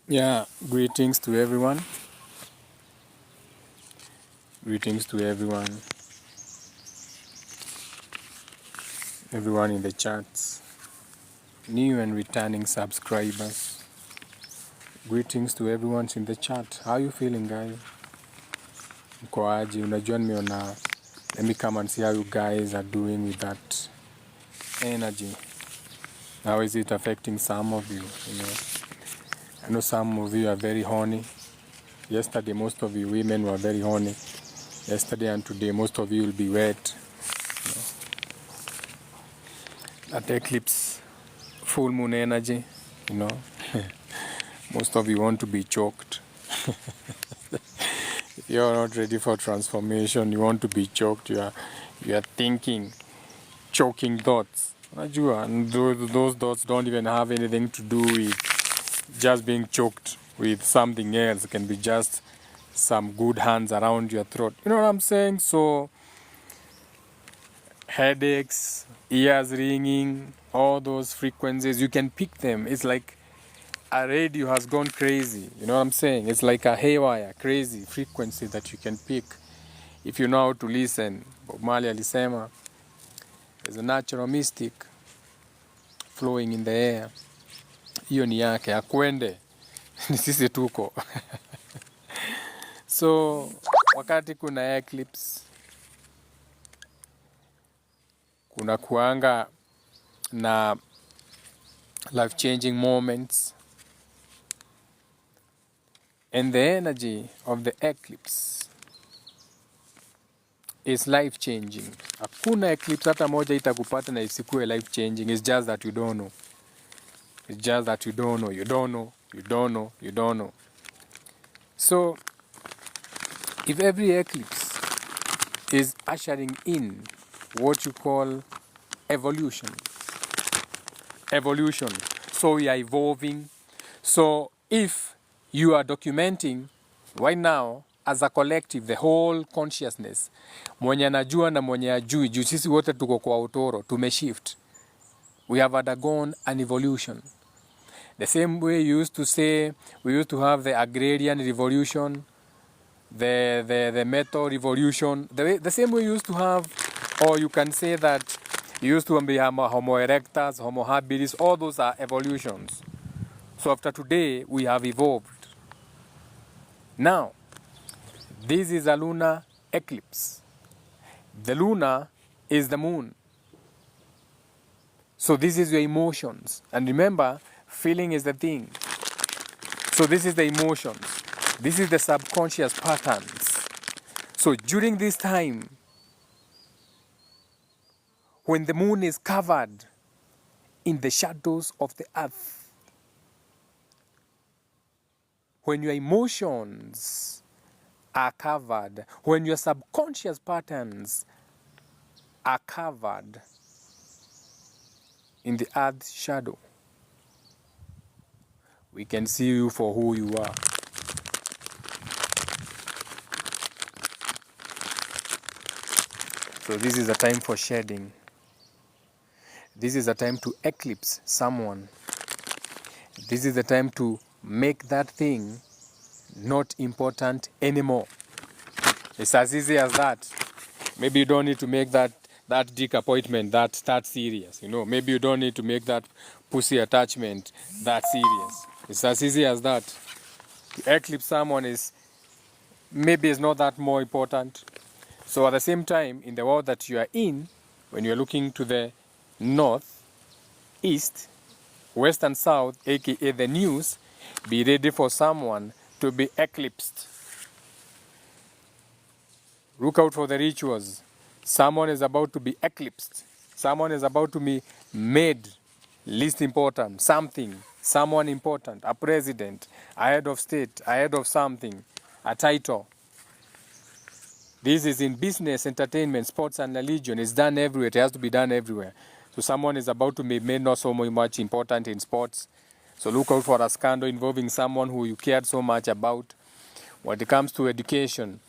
Yeah, greetings to everyone. Greetings to everyone in the chats, new and returning subscribers. Greetings to everyone in the chat. How are you feeling, guys? Mko aje? Unajua nimeona. Let me come and see how you guys are doing with that energy. How is it affecting some of you? I know some of you are very horny. Yesterday, most of you women were very horny. Yesterday and today, most of you will be wet. That eclipse, full moon energy, you know. Most of you want to be choked. If you're not ready for transformation, you want to be choked. You are thinking, choking thoughts. And those thoughts don't even have anything to do with just being choked with something else. It can be just some good hands around your throat. You know what I'm saying? So, headaches, ears ringing, all those frequencies, you can pick them. It's like a radio has gone crazy. You know what I'm saying? It's like a haywire, crazy frequency that you can pick if you know how to listen. Bob Marley alisema, there's a natural mystic flowing in the air. Hiyo ni yake, akwende. Ni sisi tuko. So, wakati kuna eclipse, kuna kuanga na life-changing moments. And the energy of the eclipse is life-changing. Hakuna eclipse hata moja itakupata na isikuwe life-changing. It's just that you don't know. It's just that you don't know. You don't know. You don't know. You don't know. So, if every eclipse is ushering in what you call evolution. So we are evolving. So if you are documenting right now as a collective, the whole consciousness, mwenye anajua na mwenye ajui, juu sisi wote tuko kwa utoro, tumeshift. We have undergone an evolution. The same way you used to say, we used to have the agrarian revolution, the metal revolution, the same way you used to have, or you can say that you used to be Homo erectus, Homo habilis, all those are evolutions. So after today, we have evolved. Now, this is a lunar eclipse. The luna is the moon. So this is your emotions. And remember, feeling is the thing. So this is the emotions. This is the subconscious patterns. So during this time, when the moon is covered in the shadows of the earth, when your emotions are covered, when your subconscious patterns are covered in the earth's shadow, we can see you for who you are. So this is a time for shedding. This is a time to eclipse someone. This is the time to make that thing not important anymore. It's as easy as that. Maybe you don't need to make that dick appointment that serious. Maybe you don't need to make that pussy attachment that serious. It's as easy as that. To eclipse someone is not that more important. So at the same time, in the world that you are in, when you're looking to the north, east, west and south, aka the news, be ready for someone to be eclipsed. Look out for the rituals. Someone is about to be eclipsed. Someone is about to be made least important. Someone important, a president, a head of state, a head of something, a title. This is in business, entertainment, sports, and religion. It's done everywhere. It has to be done everywhere. So someone is about to be made not so much important in sports. So look out for a scandal involving someone who you cared so much about. When it comes to education,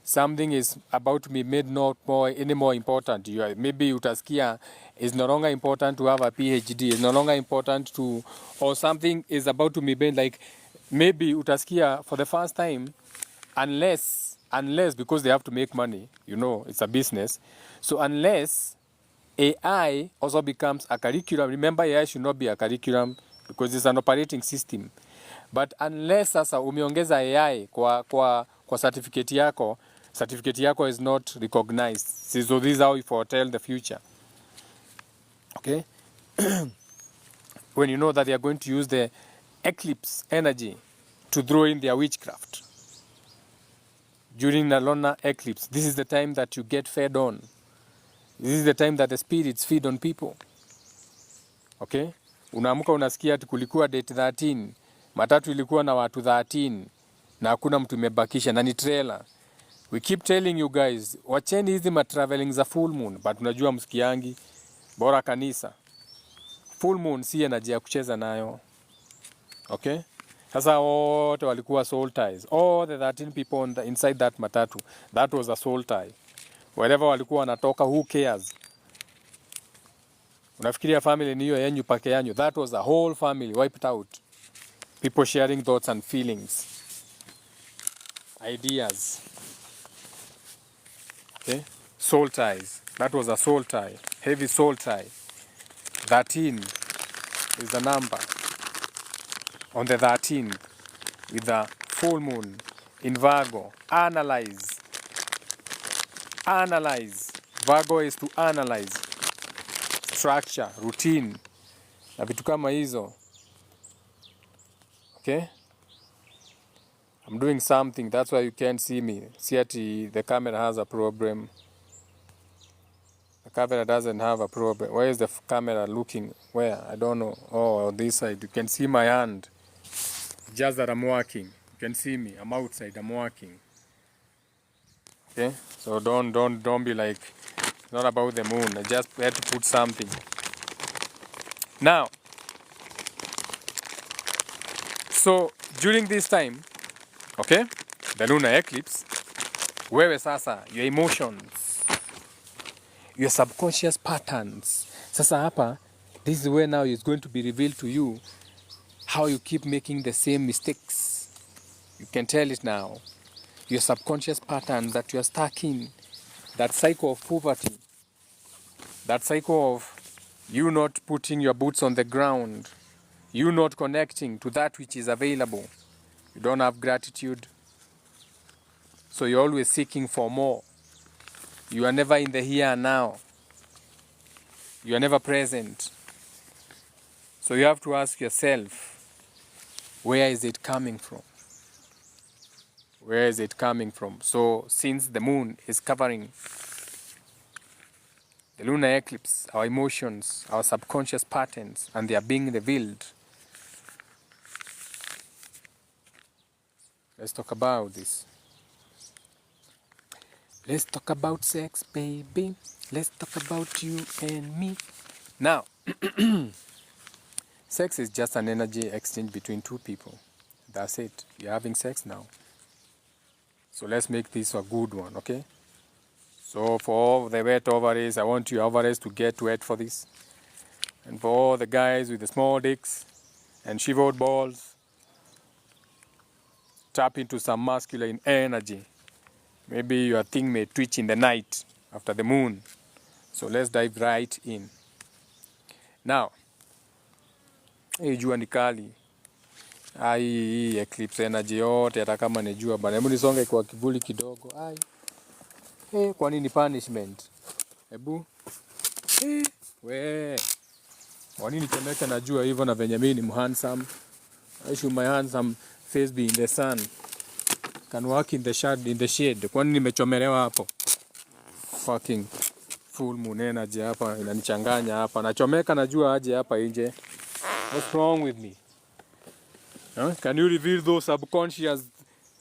something is about to be made not any more important. Maybe utasikia is no longer important to have a PhD. It's no longer important to, or something is about to be made like maybe utasikia for the first time, unless because they have to make money, you know, it's a business. So unless AI also becomes a curriculum, remember AI should not be a curriculum because it's an operating system. But unless sasa umeongeza AI kwa certificate yako is not recognized. So this is how you foretell the future. Okay? When you know that they are going to use the eclipse energy to throw in their witchcraft. During the lunar eclipse, this is the time that you get fed on. This is the time that the spirits feed on people. Okay? Unaamka unasikia ati kulikuwa date 13, matatu ilikuwa na watu 13 na hakuna mtu imebakisha na ni trailer. We keep telling you guys, wacheni hizi traveling za full moon, but unajua msikiangi, bora kanisa. Full moon si energy ya kucheza nayo. Okay? Sasa wote walikuwa soul ties. All the 13 people inside that matatu, that was a soul tie. Wherever walikuwa wanatoka, who cares? Unafikiria family ni hiyo yenyu pake yanyu? That was a whole family wiped out. People sharing thoughts and feelings. Ideas. Okay? Soul ties. That was a soul tie. Heavy soul tie. 13 is the number. On the 13th, with the full moon in Virgo, analyze. Virgo is to analyze structure, routine, na vitu kama hizo. Okay? I'm doing something, that's why you can't see me. See ati the camera has a problem. The camera doesn't have a problem. Where is the camera looking? Where? I don't know. Oh, on this side. You can see my hand. Just that I'm working. You can see me. I'm outside. I'm working. Okay? So don't be like, it's not about the moon. I just had to put something. Now, so during this time, okay, the lunar eclipse, wewe sasa, your emotions, your subconscious patterns. Sasa hapa, this is where now it's going to be revealed to you how you keep making the same mistakes. You can tell it now. Your subconscious patterns that you are stuck in. That cycle of poverty. That cycle of you not putting your boots on the ground. You not connecting to that which is available. You don't have gratitude. So you're always seeking for more. You are never in the here and now. You are never present. So you have to ask yourself, where is it coming from? Where is it coming from? So since the moon is covering the lunar eclipse, our emotions, our subconscious patterns, and they are being revealed, let's talk about this. Let's talk about sex, baby. Let's talk about you and me. Now, sex is just an energy exchange between two people. That's it. You're having sex now. So let's make this a good one, okay? So for all the wet ovaries, I want your ovaries to get wet for this. And for all the guys with the small dicks and shivered balls, tap into some masculine energy. Maybe your thing may twitch in the night after the moon. So let's dive right in. Now, hii jua ni kali. Hii eclipse energy yote hata kama ni jua bana. Hebu nisonge kwa kivuli kidogo. Kwa nini punishment? Hebu. Kwa nini chomeka na jua hivyo na venye mimi ni handsome? I should my handsome face be in the sun. Can work in the shade. Kwa nini nimechomelewa hapo? Fucking full moon energy hapa inanichanganya hapa. Nachomeka na jua aje hapa nje. What's wrong with me? Huh? Can you reveal those subconscious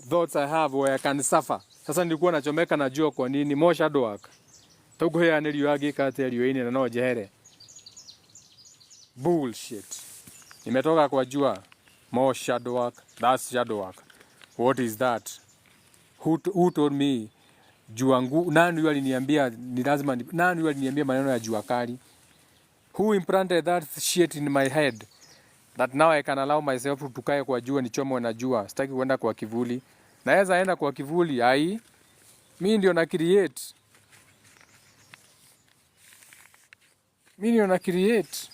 thoughts I have where I can suffer? Sasa nilikuwa nachomeka na jua kwa nini? More shadow work. Tuko hea niliyoage kati ya liyoini na no jehere. Bullshit. Nimetoka kwa jua. More shadow work. That's shadow work. What is that? Who told me jua ngu? Nani yule aliniambia ni lazima nani yule aliniambia maneno ya jua kali? Who implanted that shit in my head? that now I can allow myself to tukae kwa jua nichomwe na jua. Sitaki kwenda kwa kivuli. Naweza enda kwa kivuli, mimi ndio na create. Mimi ndio na create.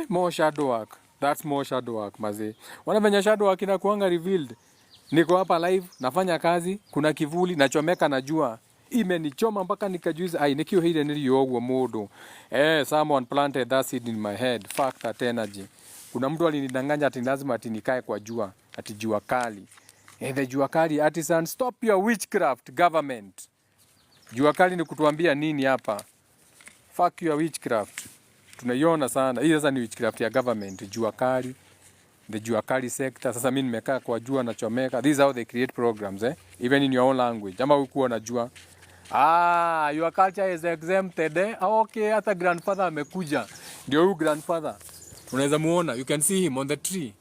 More shadow work. That's more shadow work, maze. Wanafanya shadow work inakuanga revealed. Niko hapa live, nafanya kazi, kuna kivuli, nachomeka na jua. Imenichoma mpaka nikajuiza, nikio hile niliyoogwa modo. Someone planted that seed in my head. Fuck that energy. Kuna mtu alinidanganya ati lazima ati nikae kwa jua, ati jua kali. The jua kali artisan, stop your witchcraft government. Jua kali ni kutuambia nini hapa? Fuck your witchcraft. Tunaiona sana. Hii sasa ni witchcraft ya government, jua kali. The jua kali sector. Sasa mimi nimekaa kwa jua na chomeka. This is how they create programs, even in your own language. Ama ukuwa unajua. Your culture is exempted, Okay, hata grandfather amekuja. Ndio huyu grandfather. Unaweza muona, you can see him on the tree.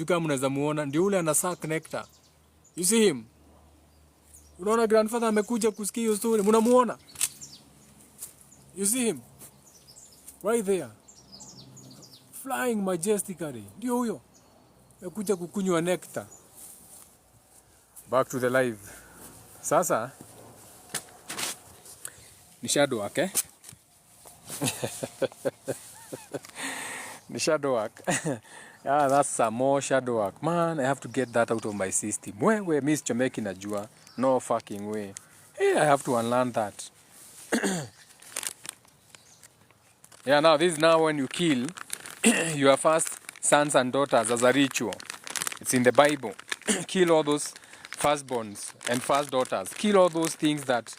Kama unaweza muona, ndio ule anasack nectar. You see him? Unaona grandfather amekuja kusikia hiyo story. Mnamuona? You see him? Right there. Flying majestically. Ndio huyo. Amekuja kukunywa nectar. Back to the live. Sasa ni shadow work, Ni shadow work. That's some more shadow work. Man, I have to get that out of my system. Wewe miss chomeki na jua. No fucking way. I have to unlearn that. Now this is now when you kill your first sons and daughters as a ritual. It's in the Bible. Kill all those firstborns and first daughters. Kill all those things that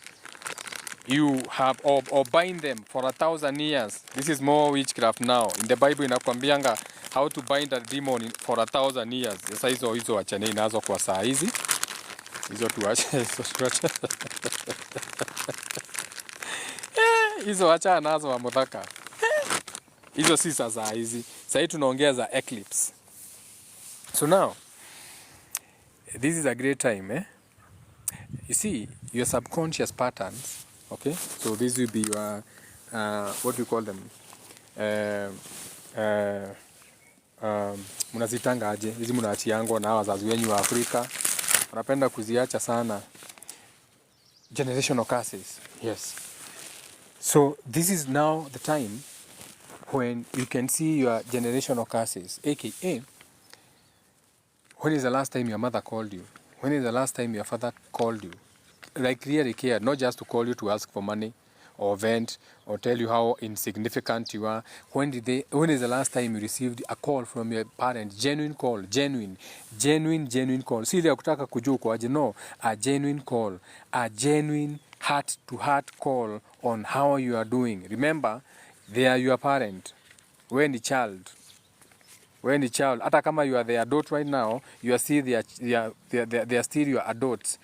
you have or bind them for 1,000 years. This is more witchcraft now. In the Bible inakwambianga how to bind a demon for 1,000 years. Sasa hizo achane nazo kwa saa hizi. Hizo tuache. Hizo acha nazo wa mudhaka. Hizo si saa hizi. Sasa tunaongea za eclipse. So now this is a great time, You see your subconscious patterns. Okay, so this will be your what do you call them? Mnazitanga aje? Hizi mnaachiango na wazazi wenyu wa Afrika. Wanapenda kuziacha sana. Generational curses. Yes. So this is now the time when you can see your generational curses. AKA, when is the last time your mother called you? When is the last time your father called you? Like really cared, not just to call you to ask for money or vent or tell you how insignificant you are. When is the last time you received a call from your parent? Genuine call, genuine call. Si ile kutaka kujua kwa aje, no, a genuine call, a genuine heart-to-heart call on how you are doing. Remember, they are your parent. When the child, hata kama you are the adult right now, you are still they are still your adults.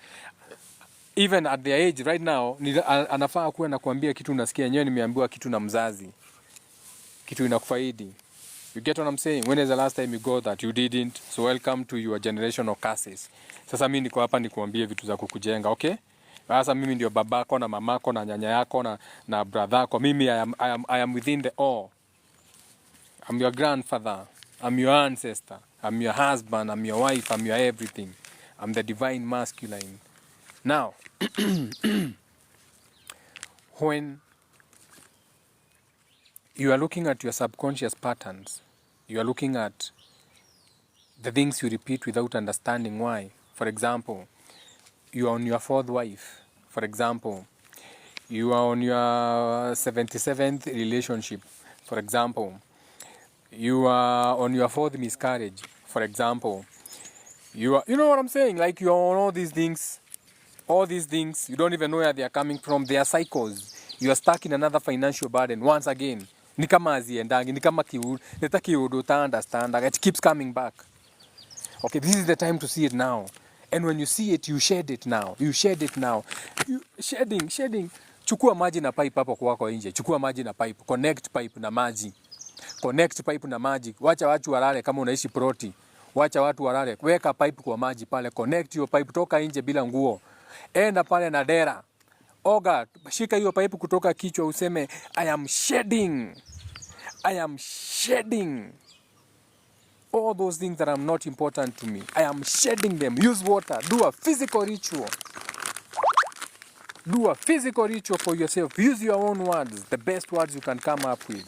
Even at their age right now, anafaa kuwa nakuambia kitu unasikia yenyewe nimeambiwa kitu na mzazi. Kitu inakufaidi. You get what I'm saying? When is the last time you got that? You didn't. So welcome to your generational curses. Sasa mimi niko hapa nikuambie vitu za kukujenga, okay? Sasa mimi ndio babako na mamako na nyanya yako na brotherako. Mimi I am within the all. I'm your grandfather. I'm your ancestor. I'm your husband. I'm your wife. I'm your everything. I'm the divine masculine. Now, when you are looking at your subconscious patterns, you are looking at the things you repeat without understanding why. For example, you are on your fourth wife. For example, you are on your 77th relationship. For example, you are on your fourth miscarriage. For example, you know what I'm saying? Like you are on all these things, you don't even know where they are coming from. They are cycles. You are stuck in another financial burden once again. Ni kama aziendangi, ni kama kiudu, understand. It keeps coming back. Okay, this is the time to see it now. And when you see it, you shed it now. Shedding. Chukua maji na pipe hapo kwako nje. Chukua maji na pipe. Connect pipe na maji. Wacha watu walale kama unaishi proti. Wacha watu walale. Weka pipe kwa maji pale. Connect hiyo pipe, toka nje bila nguo. Enda pale na dera. Oga, shika hiyo pipe kutoka kichwa useme I am shedding All those things that are not important to me, I am shedding them. Use water. Do a physical ritual. Do a physical ritual for yourself. Use your own words, the best words you can come up with.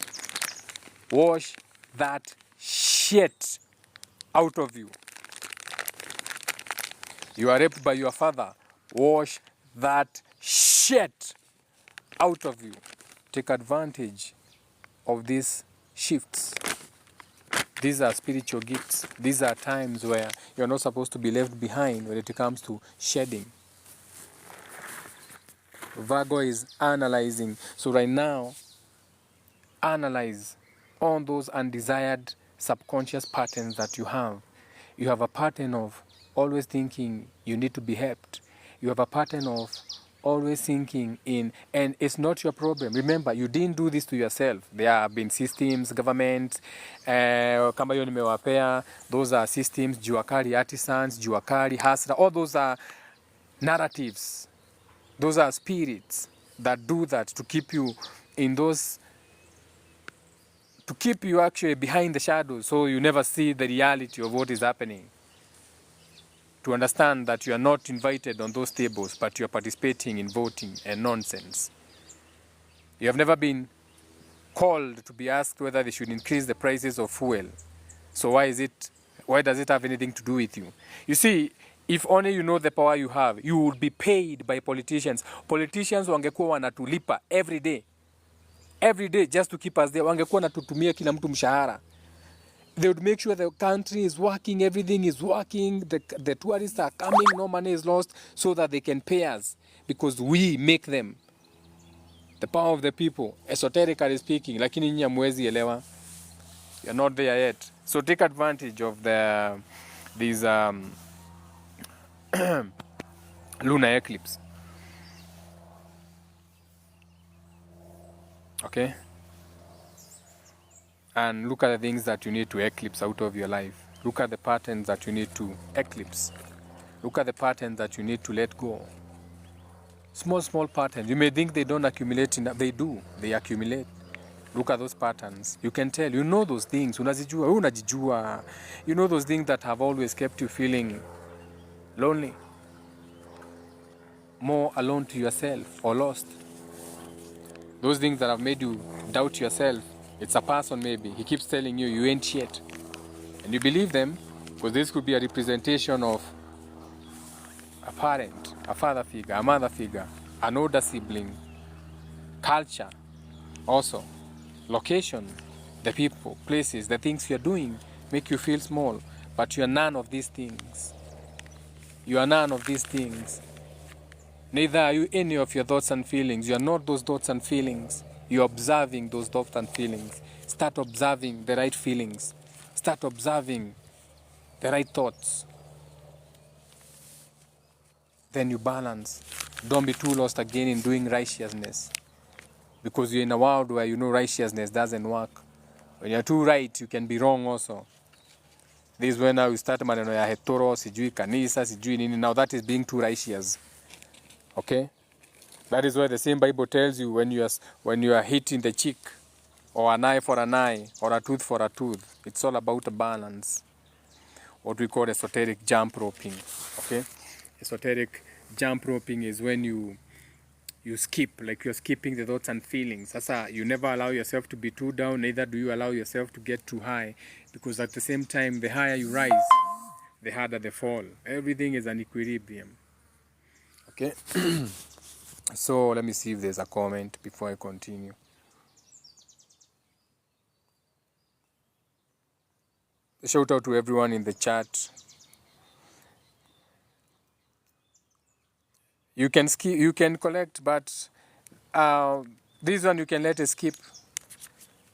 Wash that shit out of you. You are raped by your father. Wash that shit out of you. Take advantage of these shifts. These are spiritual gifts. These are times where you're not supposed to be left behind when it comes to shedding. Virgo is analyzing. So right now, analyze on those undesired subconscious patterns that you have. You have a pattern of always thinking you need to be helped. You have a pattern of always thinking in, and it's not your problem. Remember, you didn't do this to yourself. There have been systems, government, kama hiyo nimewapea, those are systems, juakali artisans, juakali hasra, all those are narratives. Those are spirits that do that to keep you in those, to keep you actually behind the shadows, so you never see the reality of what is happening. To understand that you are not invited on those tables, but you are participating in voting and nonsense. You have never been called to be asked whether they should increase the prices of fuel. So why does it have anything to do with you? You see, if only you know the power you have, you would be paid by politicians. Politicians wangekuwa wanatulipa every day just to keep us there. Wangekuwa natutumia kila mtu mshahara. They would make sure the country is working, everything is working, the tourists are coming, no money is lost, so that they can pay us, because we make them. The power of the people, esoterically speaking, lakini nyinyi hamwezi elewa. You're not there yet. So take advantage of these lunar eclipse. Okay? And look at the things that you need to eclipse out of your life. Look at the patterns that you need to eclipse. Look at the patterns that you need to let go. Small patterns. You may think they don't accumulate enough. They do. They accumulate. Look at those patterns. You can tell. You know those things. Unazijua. Unajijua. You know those things that have always kept you feeling lonely. More alone to yourself or lost. Those things that have made you doubt yourself. It's a person maybe. He keeps telling you, you ain't shit. And you believe them, because this could be a representation of a parent, a father figure, a mother figure, an older sibling, culture, also, location, the people, places, the things you're doing make you feel small. But you are none of these things. You are none of these things. Neither are you any of your thoughts and feelings. You are not those thoughts and feelings. You're observing those thoughts and feelings. Start observing the right feelings. Start observing the right thoughts. Then you balance. Don't be too lost again in doing righteousness. Because you're in a world where you know righteousness doesn't work. When you're too right, you can be wrong also. This is when now you start maneno ya hetoro, sijui kanisa, sijui nini. Now that is being too righteous. Okay? That is why the same Bible tells you when you are hitting the cheek, or an eye for an eye, or a tooth for a tooth. It's all about a balance. What we call esoteric jump roping. Okay? Esoteric jump roping is when you skip, like you're skipping the thoughts and feelings. Sasa, you never allow yourself to be too down, neither do you allow yourself to get too high. Because at the same time, the higher you rise, the harder the fall. Everything is an equilibrium. Okay? So let me see if there's a comment before I continue. Shout out to everyone in the chat. You can skip, you can collect, but this one you can let it skip.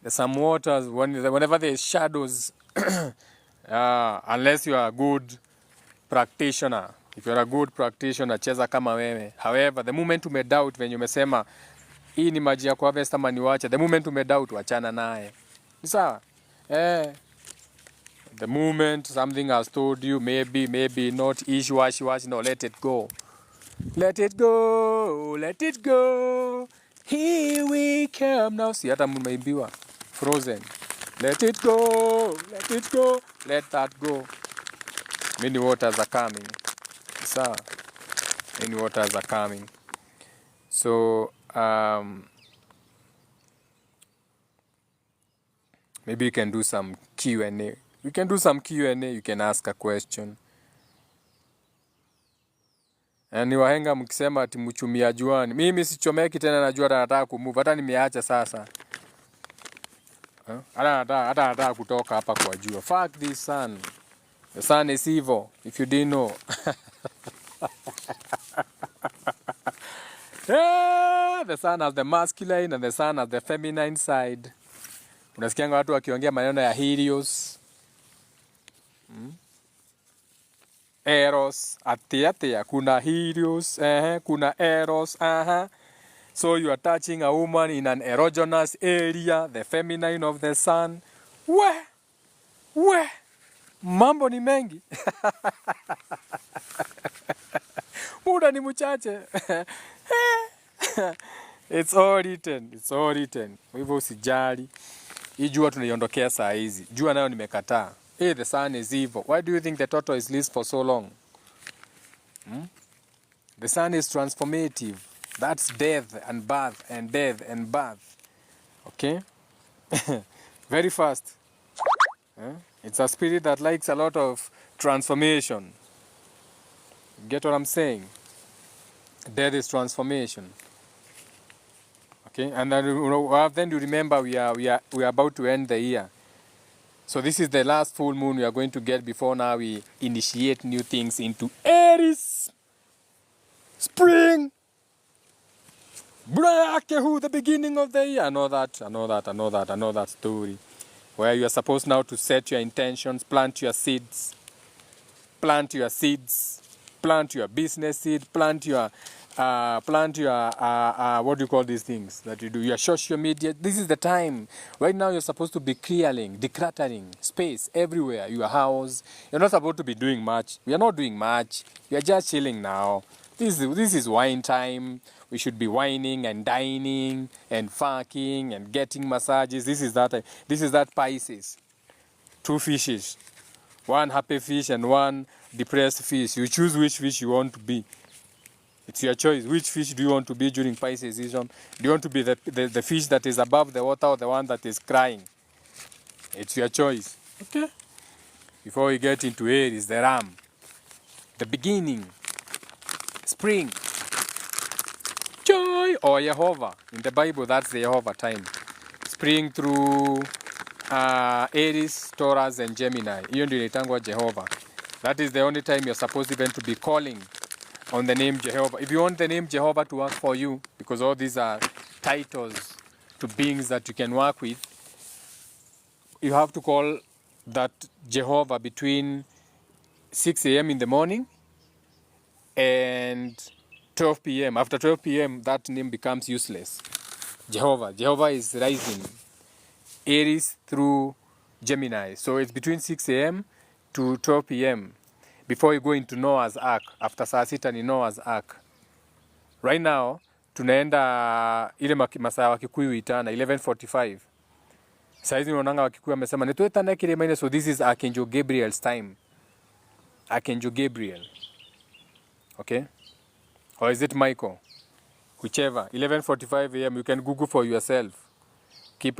There's some waters, whenever there's shadows, unless you are a good practitioner. If you're a good practitioner, cheza kama wewe. However, the moment umedoubt when umesema hii ni maji ya kuharvest ama niwache, the moment umedoubt wachana naye. Ni sawa? The moment something has told you, maybe not, wash, no, let it go. Let it go, let it go. Here we come now. See, hata mmeimbiwa Frozen. Let it go. Let it go. Let that go. Many waters are coming. Sir. Many waters are coming. So, maybe you can do some Q&A. We can do some Q&A. You can ask a question. Ni wahenga mkisema ati mchumia juani. Mimi sichomeki tena, najua nataka kumove. Hata nimeacha sasa. Hata nataka kutoka hapa kwa jua. Fuck this sun. The sun is evil, if you didn't know. Yeah, the sun has the masculine and the sun has the feminine side. Unasikianga watu wakiongea maneno ya Helios. Eros, atia, kuna Helios, kuna Eros, So you are touching a woman in an erogenous area, the feminine of the sun. We, mambo ni mengi. Muda ni mchache. It's all written. Kwa hivyo usijali. Hii jua tunaiondokea saa hizi. Jua nayo nimekataa. The sun is evil. Why do you think the turtle is lived for so long? The sun is transformative. That's death and birth and death and birth. Okay? Very fast. It's a spirit that likes a lot of transformation. Get what I'm saying? Death is transformation. Okay? And then you remember we are about to end the year. So this is the last full moon we are going to get before now we initiate new things into Aries. Spring. Brakehu, the beginning of the year. I know that story. Where you are supposed now to set your intentions, plant your seeds, plant your business seed, plant your what do you call these things that you do? Your social media. This is the time. Right now you're supposed to be clearing, decluttering space everywhere. Your house. You're not supposed to be doing much. We are not doing much. We are just chilling now. This is wine time. We should be wining and dining and fucking and getting massages. This is that Pisces. 2 fishes. One happy fish and one depressed fish. You choose which fish you want to be. It's your choice. Which fish do you want to be during Pisces season? Do you want to be the fish that is above the water or the one that is crying? It's your choice. Okay. Before we get into Aries, the ram. The beginning. Spring. Joy or Jehovah. In the Bible, that's the Jehovah time. Spring through Aries, Taurus, and Gemini. Hiyo ndio inaitangwa Jehovah. That is the only time you're supposed even to be calling on the name Jehovah. If you want the name Jehovah to work for you, because all these are titles to beings that you can work with, you have to call that Jehovah between 6 a.m. in the morning and 12 p.m. After 12 p.m., that name becomes useless. Jehovah is rising. Aries through Gemini. So it's between 6 a.m. to 12 p.m. before you go into Noah's Ark. After saa sita ni Noah's Ark. Right now, tunaenda ile masaa wa Kikuyu itana 11:45. Saizi unaonanga wa Kikuyu amesema nituetana kile maine, so this is Archangel Gabriel's time. Archangel Gabriel. Okay? Or is it Michael? Whichever. 11:45 a.m. You can Google for yourself.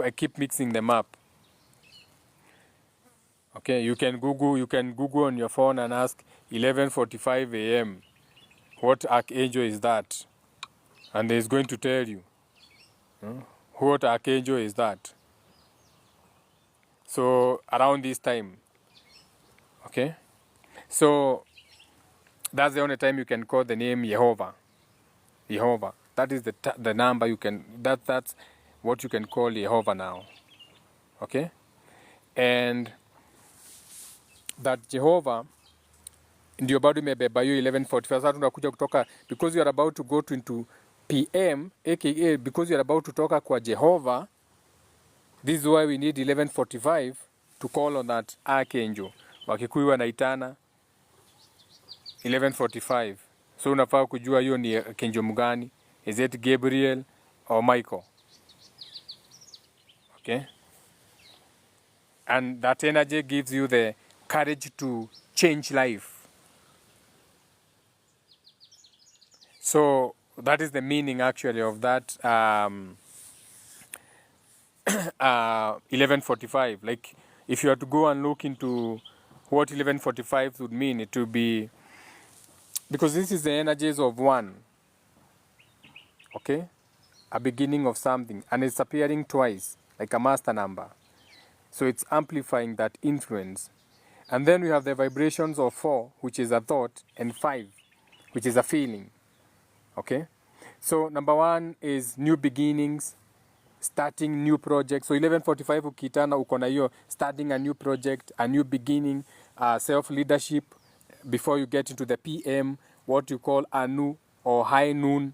I keep mixing them up. Okay, you can Google on your phone and ask 11:45 a.m. what archangel is that? And it's going to tell you. What archangel is that? So around this time. Okay? So that's the only time you can call the name Jehovah. Jehovah. That is the number you can, that's what you can call Jehovah now. Okay? And that Jehovah ndio bado imebeba hiyo 11:45. Sasa tunakuja kutoka, because you are about to go into PM, aka because you are about to toka kwa Jehovah. This is why we need 11:45 to call on that archangel. Wakikuyu wanaitana 11:45. So unafaa kujua hiyo ni archangel mgani. Is it Gabriel or Michael? Okay? And that energy gives you the courage to change life. So that is the meaning actually of that 1145. Like if you are to go and look into what 1145 would mean, it would be, because this is the energies of one, okay? A beginning of something, and it's appearing twice, like a master number. So it's amplifying that influence. And then we have the vibrations of 4, which is a thought, and 5, which is a feeling. Okay? So number 1 is new beginnings, starting new projects. So 1145 ukitana uko na hiyo starting a new project, a new beginning, self-leadership before you get into the PM, what you call anu or high noon.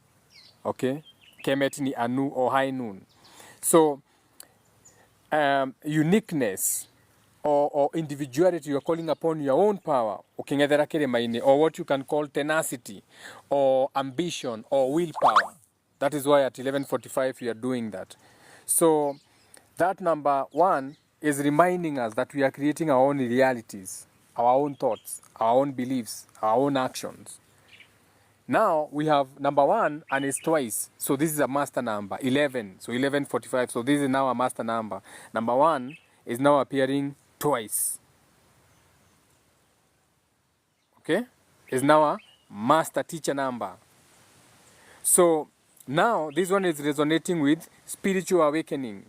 Okay? Kemet ni anu or high noon. So uniqueness or individuality, you are calling upon your own power, or what you can call tenacity or ambition or willpower. That is why at 1145 we are doing that. So that number 1 is reminding us that we are creating our own realities, our own thoughts, our own beliefs, our own actions. Now we have number 1 and it's twice. So this is a master number, 11. So 1145. So this is now a master number. Number 1 is now appearing twice. Okay? Is now a master teacher number. So now this one is resonating with spiritual awakening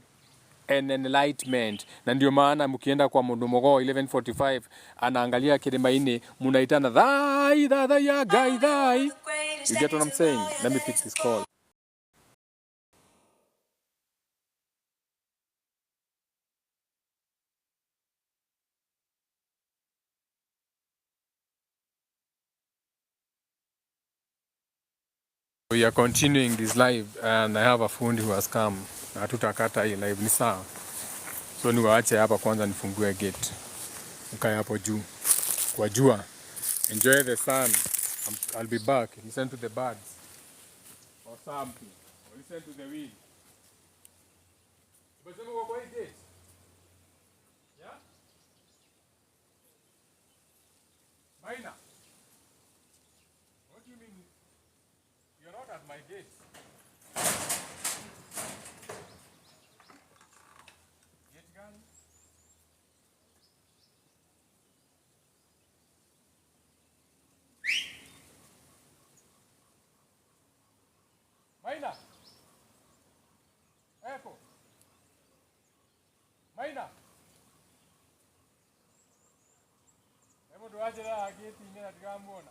and enlightenment. Na ndio maana mkienda kwa Mundumogo 1145 anaangalia kilima ine munaitana dhai dhai ya gai dhai. You get what I'm saying? Let me pick this call. We are continuing this live and I have a friend who has come. Na tutakata hii live ni sawa. So niwaache hapa kwanza nifungue gate. Mkae hapo juu. Kwa jua. Enjoy the sun. I'll be back. Listen to the birds. Or something. Or listen to the wind. But then we'll go gate. Yeah? Maina. What do you mean? You're not at my gate. Gate gun? Maina. Echo. Maina. Hebu tuache la gate ingine tukamwona.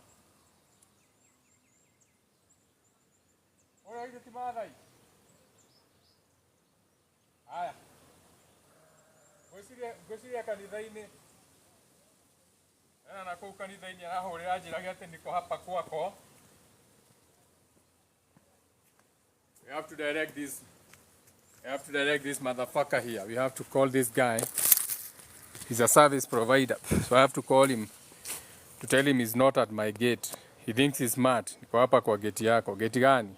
Oya hizo timada hii. Haya. Gwiciria kanitha-ini. Na kuu kanitha-ini arahurira njiraga ati niko hapa kwako. We have to direct this motherfucker here. We have to call this guy. He's a service provider. So I have to call him to tell him he's not at my gate. He thinks he's smart. Niko hapa kwa gate yako. Gate gani?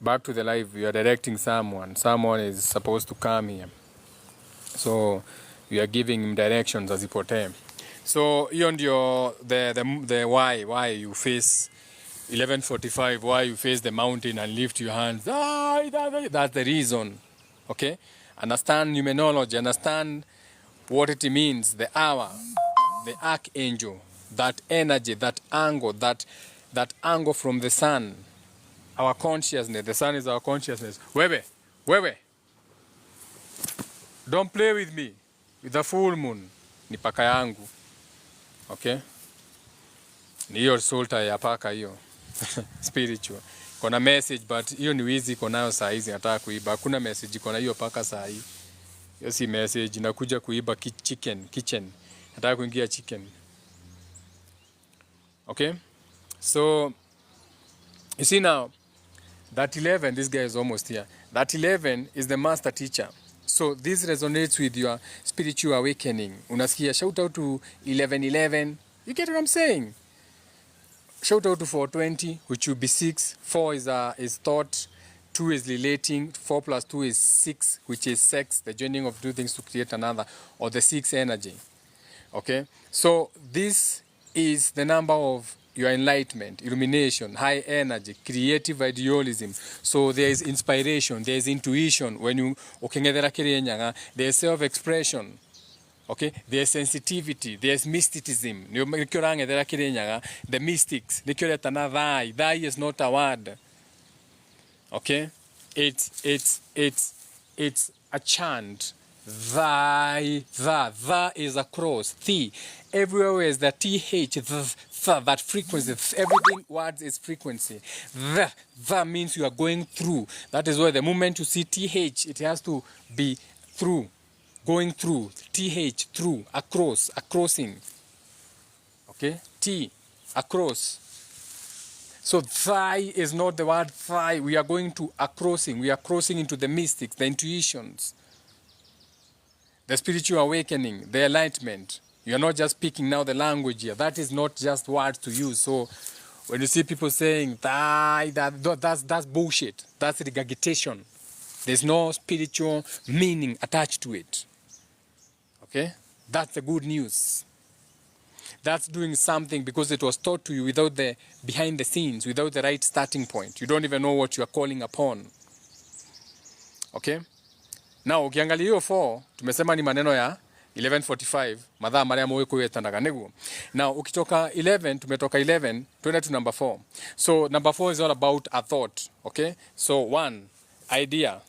Back to the live, we are directing someone. Someone is supposed to come here. So we are giving him directions as ipotee. So hiyo ndio the why you face 1145, why you face the mountain and lift your hands. That's the reason. Okay? Understand numerology, understand what it means, the hour, the archangel, that energy, that angle from the sun. Our consciousness, the sun is our consciousness. Wewe. Don't play with me. With the full moon. Ni paka yangu. Okay? Ni hiyo solta ya paka hiyo. Spiritual. Kona message but hiyo ni wizi konayo saa hizi nataka kuiba. Hakuna message kona hiyo paka saa hii. Hiyo si message nakuja kuiba kitchen. Nataka kuingia chicken. Okay? So you see now that 11, this guy is almost here. That 11 is the master teacher. So this resonates with your spiritual awakening. Unasikia, shout out to 1111. You get what I'm saying? Shout out to 420, which will be 6. 4 is thought. 2 is relating. 4 plus 2 is 6, which is sex, the joining of two things to create another, or the 6 energy. Okay? So this is the number of your enlightenment, illumination, high energy, creative idealism. So there is inspiration, there is intuition. When you there is self-expression. Okay, there is sensitivity, there is mysticism. The mystics. Thy is not a word. Okay, it's a chant. Thy, the is a cross. The, everywhere is the th, that frequency. Everything words is frequency. The means you are going through. That is why the moment you see th, it has to be through, going through. Th, through, across, a crossing. Okay, t, across. So thy is not the word thy. We are going to a crossing. We are crossing into the mystics, the intuitions. The spiritual awakening, the enlightenment. You are not just speaking now the language here. That is not just words to use. So when you see people saying that's bullshit. That's regurgitation. There's no spiritual meaning attached to it. Okay? That's the good news. That's doing something because it was taught to you without the behind the scenes, without the right starting point. You don't even know what you are calling upon. Okay? Now, ukiangalia hiyo 4, tumesema ni maneno ya 11:45, madhaa maria moyo kuwetanaga neguo. Now, ukitoka 11, tumetoka 11, tuende to number 4. So, number 4 is all about a thought, okay? So, 1, idea,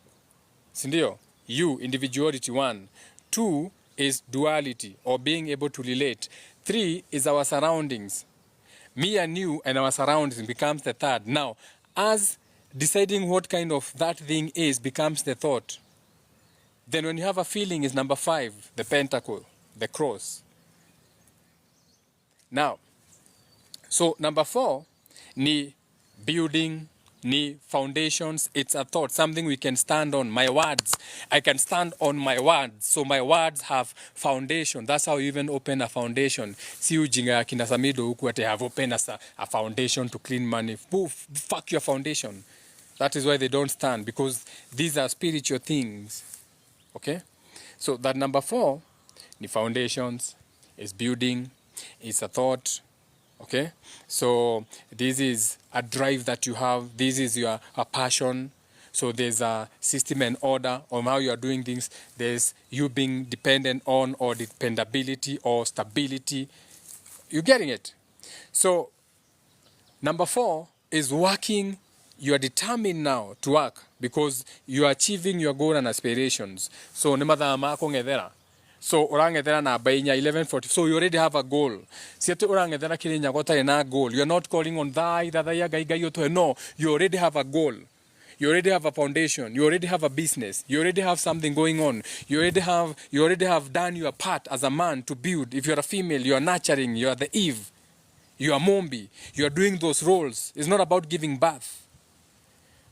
sindio? You, individuality, 1. 2 is duality, or being able to relate. 3 is our surroundings. Me and you and our surroundings becomes the 3rd. Now, as deciding what kind of that thing is becomes the thought. Then when you have a feeling is number 5, the pentacle, the cross. Now, so number 4, ni building, ni foundations, it's a thought, something we can stand on. My words, I can stand on my words. So my words have foundation. That's how you even open a foundation. Si ujinga ya kina Samido huku ate have opened a foundation to clean money. Fuck your foundation. That is why they don't stand, because these are spiritual things. Okay, so that number 4, the foundations, is building, it's a thought. Okay, so this is a drive that you have. This is a passion. So there's a system and order on how you are doing things. There's you being dependent on, or dependability or stability. You getting it? So number 4 is working. You are determined now to work because you are achieving your goal and aspirations. So ni mathaa mako ngethera. So urangethera na bainya 11:40. So you already have a goal. Si ati urangethera kirinya gotari na goal. You are not calling on thy gai yoto. No, you already have a goal. You already have a foundation. You already have a business. You already have something going on. You already have done your part as a man to build. If you are a female, you are nurturing. You are the Eve. You are Mombi. You are doing those roles. It's not about giving birth.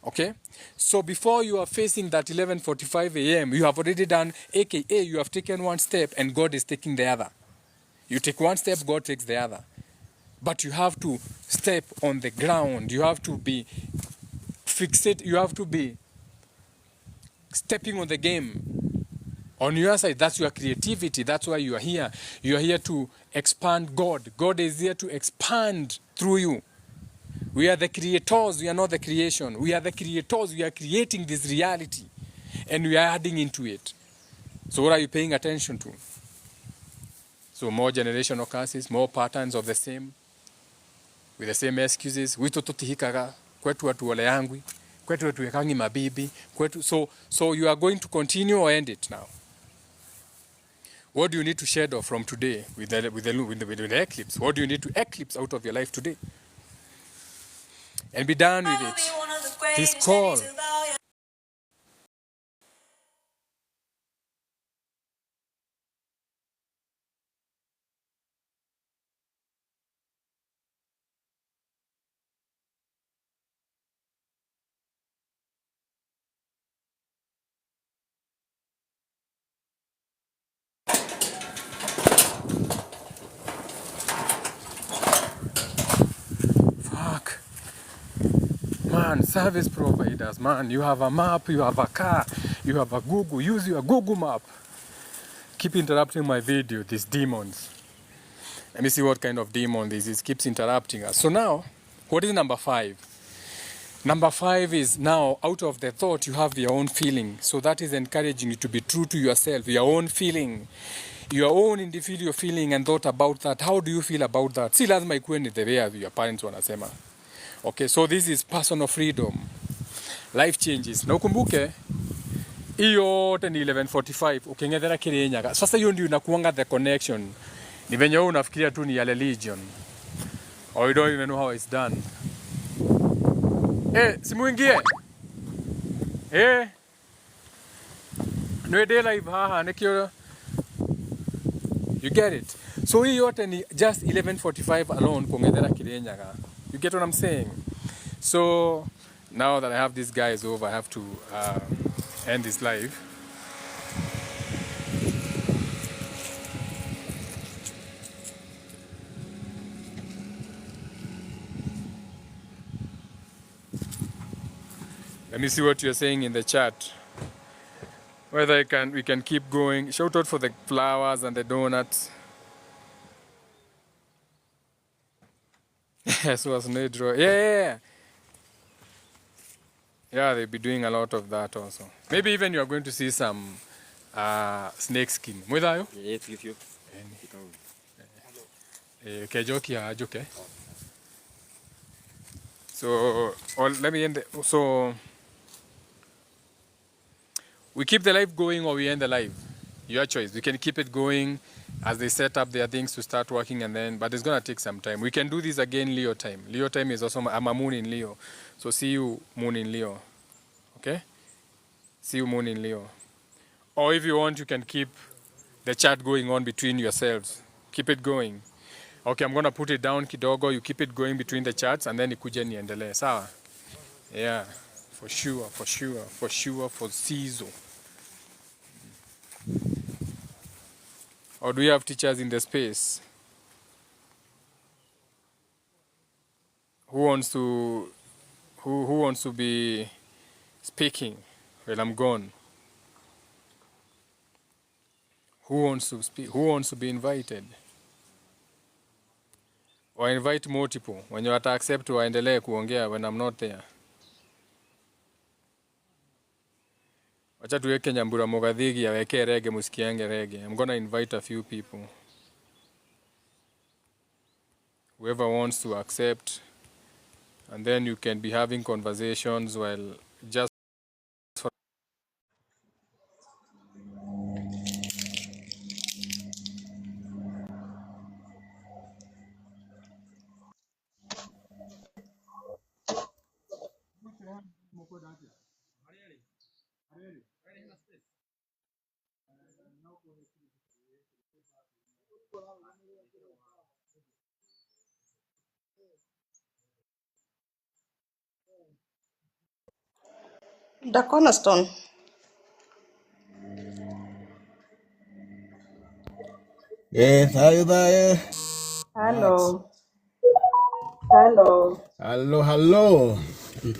Okay, so before you are facing that 11:45 a.m., you have already done, aka you have taken one step and God is taking the other. You take one step, God takes the other. But you have to step on the ground. You have to be fixated. You have to be stepping on the game. On your side, that's your creativity. That's why you are here. You are here to expand God. God is here to expand through you. We are the creators, we are not the creation. We are the creators, we are creating this reality. And we are adding into it. So what are you paying attention to? So more generational curses, more patterns of the same, with the same excuses. Wito tutihikaga, kwetu watu wale kwetu watu wekangi mabibi, kwetu. So you are going to continue or end it now? What do you need to shed off from today with the eclipse? What do you need to eclipse out of your life today? And be done with it. This call. Fuck. Man, service providers, man, you have a map, you have a car, you have a Google, use your Google map. Keep interrupting my video, these demons. Let me see what kind of demon this is, keeps interrupting us. So now, what is number 5? Number 5 is now, out of the thought, you have your own feeling. So that is encouraging you to be true to yourself, your own feeling. Your own individual feeling and thought about that. How do you feel about that? Si lazima ikuwe ni the way your parents wanasema. Okay, so this is personal freedom. Life changes. Na ukumbuke, hiyo yote ni 11:45 ukingethera Kirinyaga. Sasa hiyo ndio inakuanga the connection. Ni venye wewe unafikiria tu ni ya religion. Or you don't even know how it's done. Simuingie. No day live haha nikio. You get it? So hii yote ni just 11:45 alone kungethera Kirinyaga. You get what I'm saying? So now that I have these guys over, I have to end this live. Let me see what you're saying in the chat. Whether we can keep going. Shout out for the flowers and the donuts. Yes, was Nedro. Yeah. Yeah, they'll be doing a lot of that also. Maybe even you're going to see some snake skin. Mwedayo? Yes, you. Kejoki ajoke. So, let me end. So, we keep the live going or we end the live. Your choice. We can keep it going as they set up their things to start working, and then, but it's gonna take some time. We can do this again Leo time. Leo time is also, I'm a moon in Leo. So see you moon in Leo. Okay? See you moon in Leo. Or if you want, you can keep the chat going on between yourselves. Keep it going. Okay, I'm gonna put it down kidogo. You keep it going between the chats, and then ikuje niendelee. Sawa? Yeah. For sure. For Sizo. Or do we have teachers in the space? Who wants to be speaking? Well, I'm gone. Who wants to speak? Who wants to be invited? Or invite multiple. When you have to accept waendelee kuongea when I'm not there. Wacha tuweke Nyambura Mogadhigi aweke rege musikiange rege. I'm gonna invite a few people. Whoever wants to accept, and then you can be having conversations while just The cornerstone. Yes, how you there? Hello. Hello.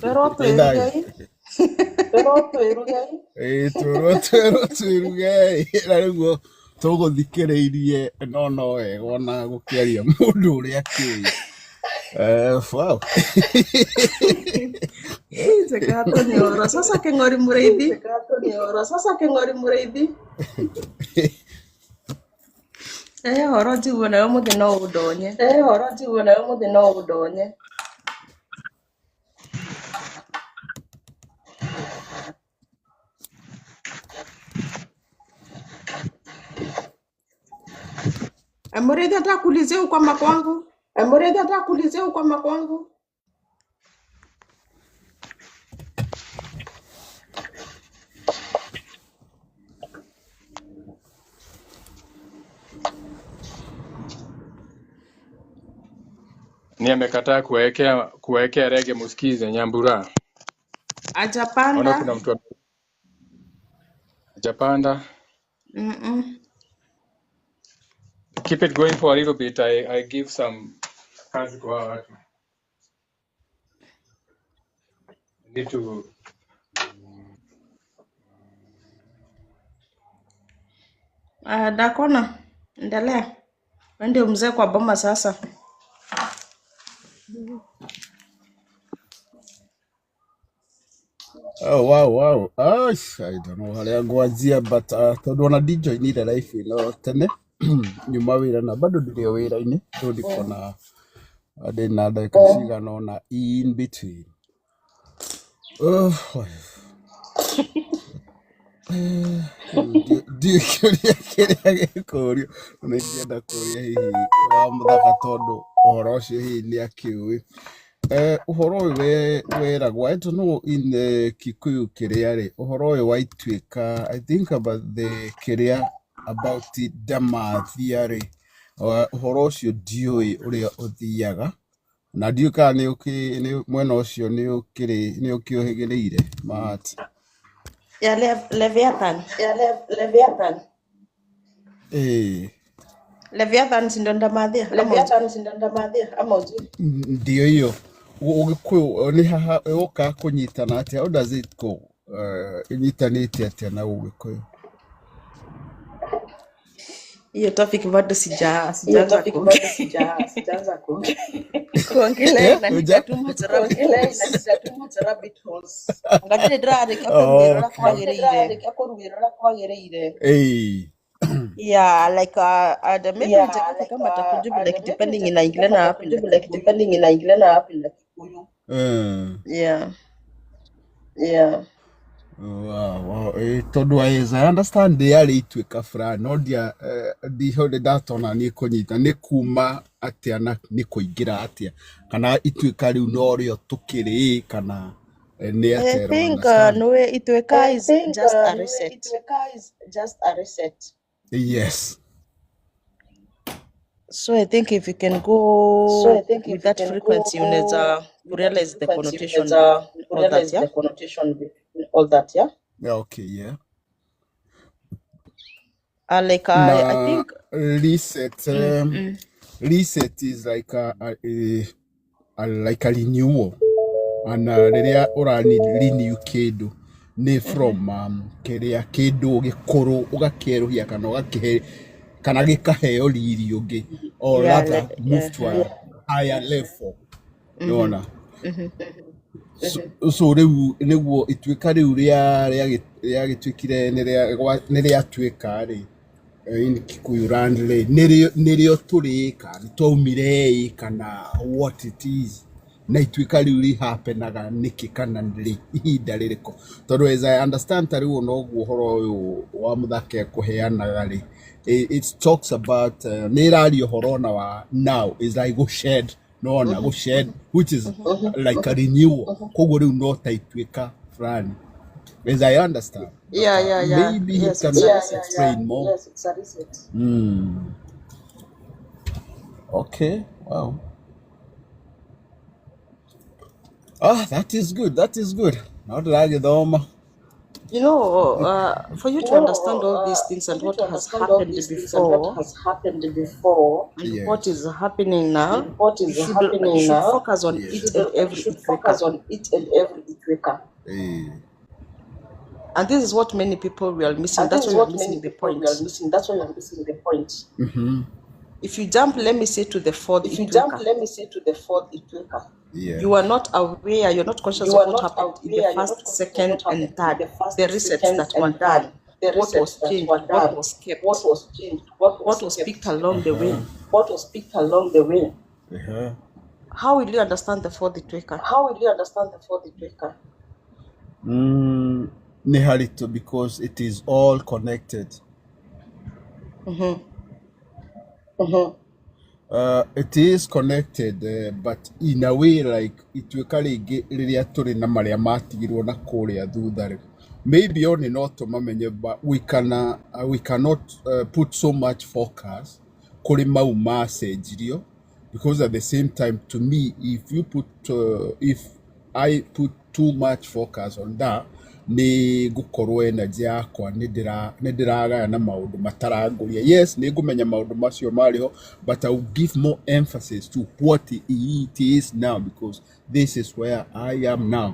Pero tu irugai. Twirugai na rĩguo tũgũthikĩrĩirie no wega na gũkĩaria mũndũ ũrĩa kĩũĩ. Wow. Ese gato ni ora. Sasa que ngori mureithi. Horo njiguo nayo muthi no ũndonye. Amurithi atakuulizia ukwama kwangu. Amurithi atakuulizia ukwama kwangu. Ni amekataa kuwekea rege musikize Nyambura. Ona Ajapanda. kuna mtu hajapanda. Keep it going for a little bit. I give some kazi kwa watu. Need to Dakona, endelea. Wewe ndio mzee kwa boma sasa. Oh, wow. I don't know how to go azia, but tondu ona ndijoinire life ino tene nyuma wira na bado ndirio wira-ini ndo ndiko na ndina ndagika cigana ona in between. Ndiũkĩũria kĩrĩa gĩkũrio na ingĩenda kũria hihi wa mũthaka tondu ũhoro ũcio hihi nĩ akĩũĩ. Ũhoro ũyũ weragwo, I don't know in Kikuyu kĩrĩa-rĩ, ũhoro ũyũ wa ituĩka, I think about the kĩrĩa about Damathia-rĩ, ũhoro ũcio ndiũĩ ũrĩa ũthiaga na ndiũĩ kana nĩ mwena ũcio nĩ ũkĩũhĩgĩrĩire Mahat. Ya Leviathan. Leviathan si ndo Ndamathia. Ama ujui. Ndio hiyo Ũgĩkũyũ nĩ haha ũka kũnyitana atĩa, how does it go? Inyitanĩte atĩa na Ũgĩkũyũ? Hiyo topic bado sijaanza kuongelea na nitatuma rabbit holes. Ngati ndirarĩkia kũrugĩrĩra kwagĩrĩire. Yeah, like maybe nitakata kama takujibu like depending in England na hapi Kikuyu. Yeah. Wow. Tondu as I understand yarĩ ituĩka fulani no ndiho ndatona nĩ kũnyita nĩ kuma atĩa na nĩ kũingĩra atĩa kana ituĩka rĩu no rĩo tũkĩrĩ kana nĩ atĩa. I think no ituĩka is just a reset. Yes. So I think if you can go with that frequency, unaweza realize the connotation all that, yeah? Yeah, okay, yeah. Like I think reset is like a renewal. And rĩrĩa renew kĩndũ nĩ from kĩrĩa kĩndũ gĩkũrũ ũgakĩerũhia kana gĩkaheo riri ũngĩ or rather move to a higher level. Nĩwona? So rĩu nĩguo ituĩka rĩu rĩagĩtuĩkire nĩ rĩatuĩka-rĩ in Kikuyu land-rĩ nĩrĩo tũrĩka nĩtwaumire kana what it is na ituĩka rĩu rĩhapenaga nĩkĩ kana rĩ ihinda rĩrĩkũ tondũ as I understand ta rĩu noguo ũhoro ũyũ wa mũthaka kũheanaga-rĩ it talks about nĩ ĩraria ũhoro na wa now is like go shed go shed which is like a renewal koguo rĩu no ta ituĩka fulani as I understand. Yeah. Maybe he can explain more. Yes, it's a reset. Okay, wow. That is good. Now that I get home. You know, for you to understand all these things and what has happened before, and what is happening now, you should focus on it and every Itweka. And this is what many people we are missing. That's why you're missing the point. If you jump, let me say to the fourth Itweka. Yeah. You are not aware, you're not conscious of what happened in the first, second, and third. The resets that were done, what was changed, what was kept, what was picked along the way. How will you understand the fourth Itweka? Neharito, because it is all connected. It is connected, but in a way, like ituĩka rĩngĩ rĩrĩa tũrĩ na marĩa matigirwo na kũrĩa thutha rĩ, maybe only not tumamenye, but we cannot put so much focus kũrĩ mau macenjirio, because at the same time, to me, if I put too much focus on that, nĩ ngũkorwo energy yakwa nĩ ndĩragaya na maũndũ matarangũria. Yes, nĩ ngũmenya maũndũ macio marĩho, but I will give more emphasis to what it is now, because this is where I am now,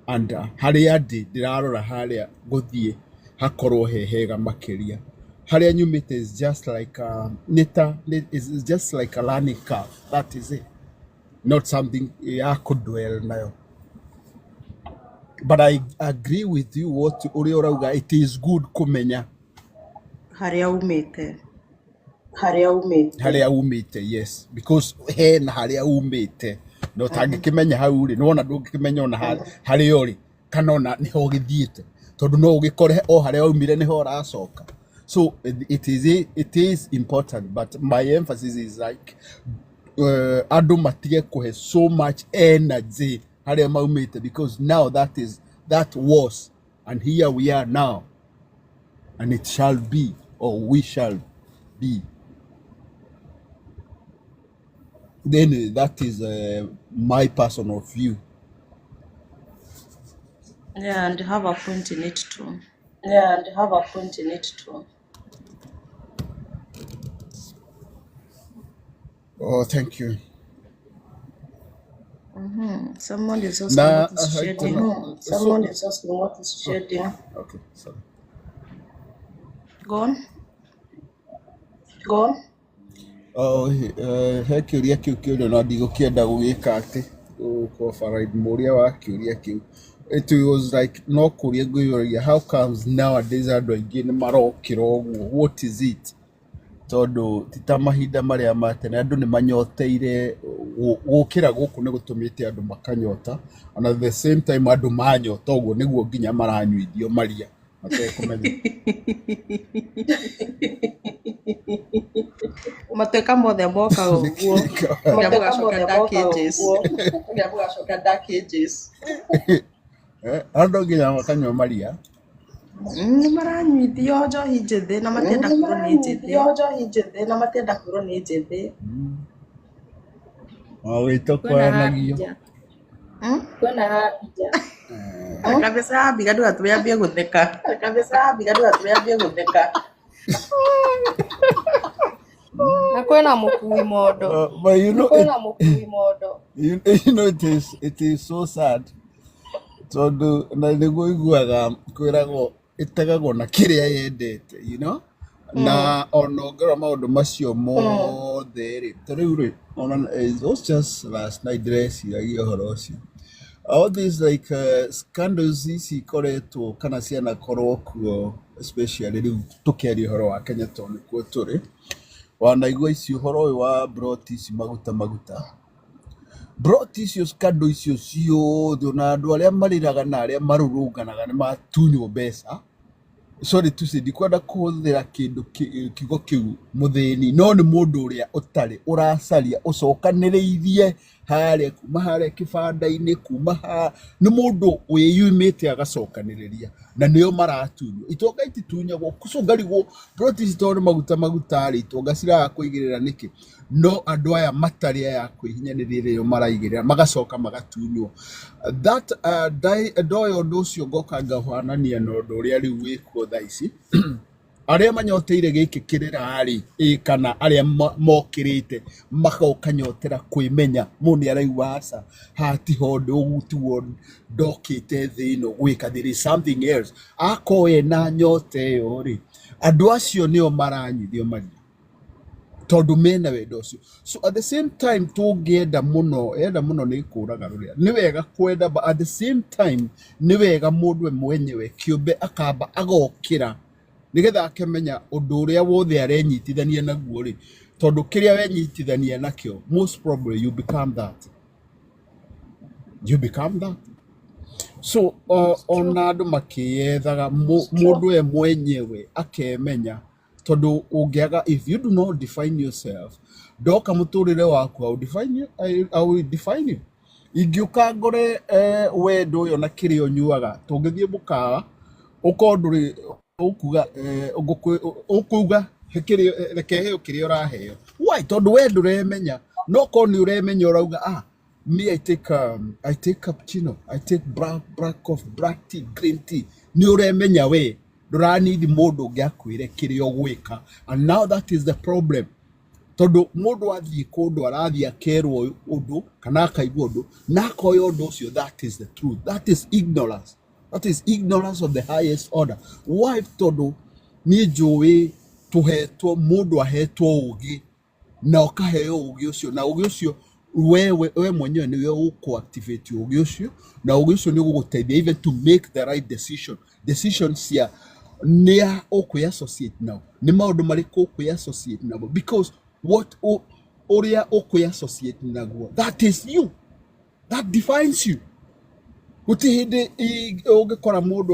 and harĩa ndĩ ndĩrarora harĩa gũthiĩ hakorwo he hega makĩria. Harĩa nyumĩte is just like it's just like a learning curve. That is it, not something ya kũdwell nayo. But I agree with you what uria urauga, it is good kumenya Harĩa umĩte. harĩa umĩte, yes, because he na harĩa umĩte no tangĩkĩmenya hau rĩ, nona ndũngĩkĩmenya ona harĩa ũrĩ kana ona nĩho ũgĩthiĩte, tondũ no ũgĩkore o harĩa umire nĩho ũracoka. So it is important, but my emphasis is like andũ matige kũhe so much energy harĩa maumĩte, because now that was, and here we are now, and it shall be, or we shall be. Then that is my personal view. Yeah, and have a point in it too. Oh, thank you. Someone is asking Nah, what is shedding. Someone is asking what is shedding. Okay, sorry. Go on. Oh, he kĩũria kĩu kĩũria no ndigũkĩenda gũgĩka atĩ gũkobaride mũria wa kĩũria kĩu. It was like no kũria ngũyũria, how comes nowadays andũ aingĩ nĩ marokĩra ũguo, what is it? Tondũ ti ta mahinda marĩa ma tene andũ nĩ manyoteire gũkĩra gũkũ nĩ gũtũmĩte andũ makanyota, and at the same time andũ manyota ũguo nĩguo nginya maranyuithio maria matekũmenya. Mateka mothe moka ũguo. Mũgacoka dark ages. Andũ nginya makanyua maria. Nĩ maranyuithio njohi njĩthĩ na matienda kwĩrwo nĩ njĩthĩ. Wĩtwo kwanagio. Kwĩna hanja. Kabisa habi gadu atuambie gũtheka. Na kwĩna mũkui mondo. But you know it is so sad. Tondũ na nĩguo iguaga kwĩragwo ĩtegagwo na kĩrĩa yendete, you know, na ona ngora maũndũ macio mothe rĩ, tarĩu rĩ, it was just last night ndĩreciragia ũhoro ũcio. All these like scandals ici ikoretwo kana cianakorwo kuo, especially rĩu tũkĩaria ũhoro wa Kenya tondũ nĩkuo tũrĩ, wanaigua ici ũhoro ũyũ wa brought ici maguta brought icio scandal icio ciothe, na andũ arĩa marĩraga na arĩa marũrũnganaga nĩ matunywo mbeca. Sorry to say, ndikwenda kũhũthĩra kiugo kĩu mũthĩni, no nĩ mũndũ ũrĩa ũtarĩ ũracaria ũcokanĩrĩirie harĩa kuma harĩa kĩbanda-inĩ kuma nĩ mũndũ wĩyumĩte agacokanĩrĩria, na nĩo maratunywo. Itonga ititunyagwo kũcũngarigwo brought ici tondũ maguta rĩ, itonga ciraga kũigĩrĩra nĩkĩ, no andũ aya matarĩ aya kwĩhinyanĩrĩria maraigĩrĩra magacoka magatunywo. That ndoyo ũndũ ũcio ngoka ngahanania na ũndũ ũrĩa rĩu wĩkuo thaa ici. Arĩa manyoteire gĩkĩ kĩrĩra-rĩ, kana arĩa mokĩrĩte makanyotera kwĩmenya, mũndũ nĩ araigua aca hatiho ũndũ ũguo ndokĩte thĩ ĩno gwĩka, there is something else. Akorwo ena nyota ĩyo-rĩ, andũ acio nĩo maranyuithio maria tondũ mena wendo ũcio. So at the same time tũngĩenda mũno, enda mũno nĩ kũraga rũrĩa, nĩ wega kwenda, but at the same time nĩ wega mũndũ mwenyewe kĩũmbe akamba agokĩra nĩgetha akemenya ũndũ ũrĩa wothe arenyitithania naguo-rĩ, tondũ kĩrĩa wenyitithania nakĩo, most probably you become that. So ona andũ makĩyethaga mũndũ mwenyewe akemenya tondu ungiaga, if you do not define yourself, ndoka muturire waku, I will define you. Ingiuka ngore wendo uyo na kirio nyuaga, tungithie mukawa ukonduri ukuga ukuga reke heo kirio raheo. Why? Tondu wendo uremenya, no ko ni uremenya urauga me I take cappuccino, I take black coffee, black tea, green tea. Ni uremenya we need mundu ngiakwire kirio gwika, and now that is the problem. Tondu mundu athie kundu arathie akerwo undu kana akaigua undu na akoya undu ucio, that is the truth. That is ignorance. That is ignorance of the highest order. Why? Tondu ni njui tuhetwo, mundu ahetwo ugi na ukaheo ugi ucio, na ugi ucio we mwenyewe niwe uko-activate ugi ucio, na ugi ucio ni guguteithia even to make the right decisions cia nia ukwi-associate nao, ni maundu mariku ukwi-associate nao, because what uria ukwi-associate naguo, that is you, that defines you. Guti hindi ungikora mundu